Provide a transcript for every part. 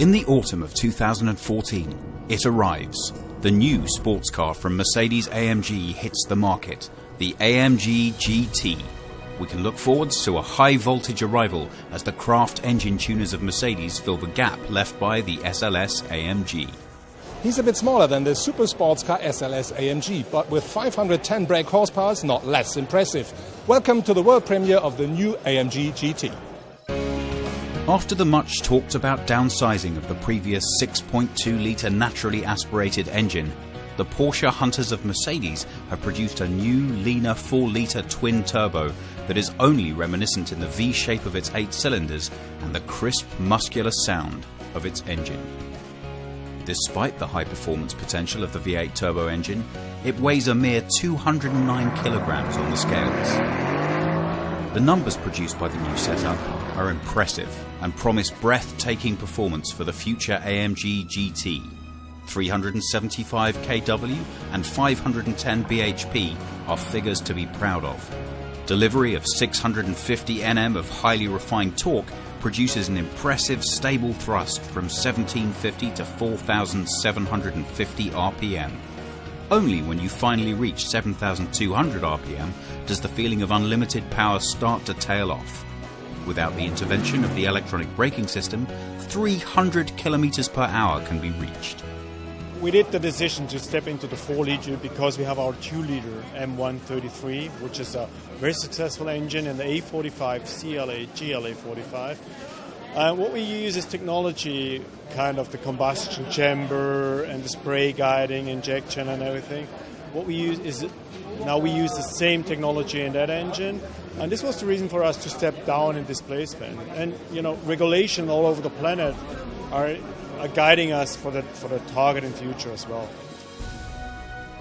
In the autumn of 2014, it arrives. The new sports car from Mercedes AMG hits the market, the AMG GT. We can look forwards to a high-voltage arrival as the craft engine tuners of Mercedes fill the gap left by the SLS AMG. He's a bit smaller than the super sports car SLS AMG, but with 510 brake horsepower, is not less impressive. Welcome to the world premiere of the new AMG GT. After the much talked about downsizing of the previous 6.2-litre naturally aspirated engine, the Porsche hunters of Mercedes have produced a new, leaner 4-litre twin-turbo that is only reminiscent in the V shape of its 8 cylinders and the crisp, muscular sound of its engine. Despite the high-performance potential of the V8 turbo engine, it weighs a mere 209 kilograms on the scales. The numbers produced by the new setup are impressive and promise breathtaking performance for the future AMG GT. 375 kW and 510 bhp are figures to be proud of. Delivery of 650 Nm of highly refined torque produces an impressive stable thrust from 1750 to 4750 RPM. Only when you finally reach 7,200 RPM does the feeling of unlimited power start to tail off. Without the intervention of the electronic braking system, 300 km per hour can be reached. We did the decision to step into the 4-litre because we have our 2-litre M133, which is a very successful engine in the A45 CLA GLA 45. What we use is technology, kind of the combustion chamber and the spray guiding, injection and everything. What we use is now we use the same technology in that engine, and this was the reason for us to step down in displacement. And regulation all over the planet are guiding us for the target in future as well.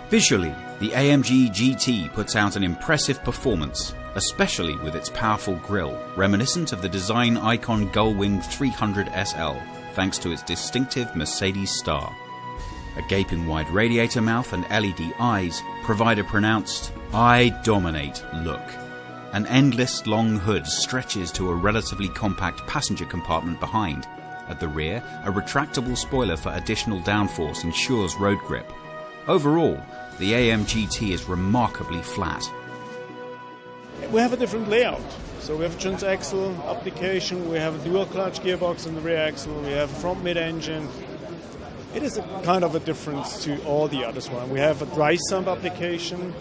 Visually, the AMG GT puts out an impressive performance, especially with its powerful grille, reminiscent of the design icon Gullwing 300 SL, thanks to its distinctive Mercedes star. A gaping wide radiator mouth and LED eyes provide a pronounced "I dominate" look. An endless long hood stretches to a relatively compact passenger compartment behind. At the rear, a retractable spoiler for additional downforce ensures road grip. Overall, the AMG GT is remarkably flat. We have a different layout. So we have a transaxle application, we have a dual clutch gearbox in the rear axle, we have a front mid-engine. It is a kind of a difference to all the others. We have a dry sump application,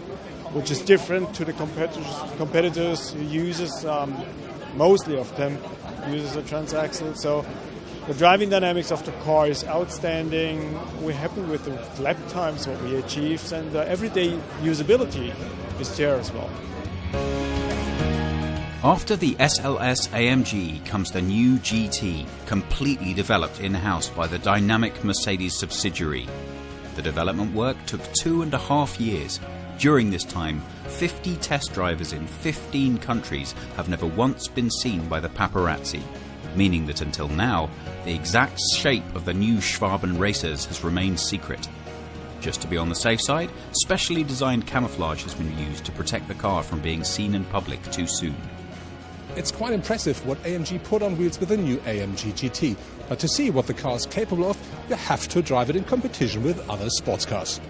which is different to the competitors who uses, mostly of them, uses a transaxle. So the driving dynamics of the car is outstanding. We're happy with the lap times, what we achieved, and the everyday usability is there as well. After the SLS AMG comes the new GT, completely developed in-house by the dynamic Mercedes subsidiary. The development work took 2.5 years. During this time, 50 test drivers in 15 countries have never once been seen by the paparazzi, meaning that until now, the exact shape of the new Schwaben racers has remained secret. Just to be on the safe side, specially designed camouflage has been used to protect the car from being seen in public too soon. It's quite impressive what AMG put on wheels with the new AMG GT, but to see what the car is capable of, you have to drive it in competition with other sports cars.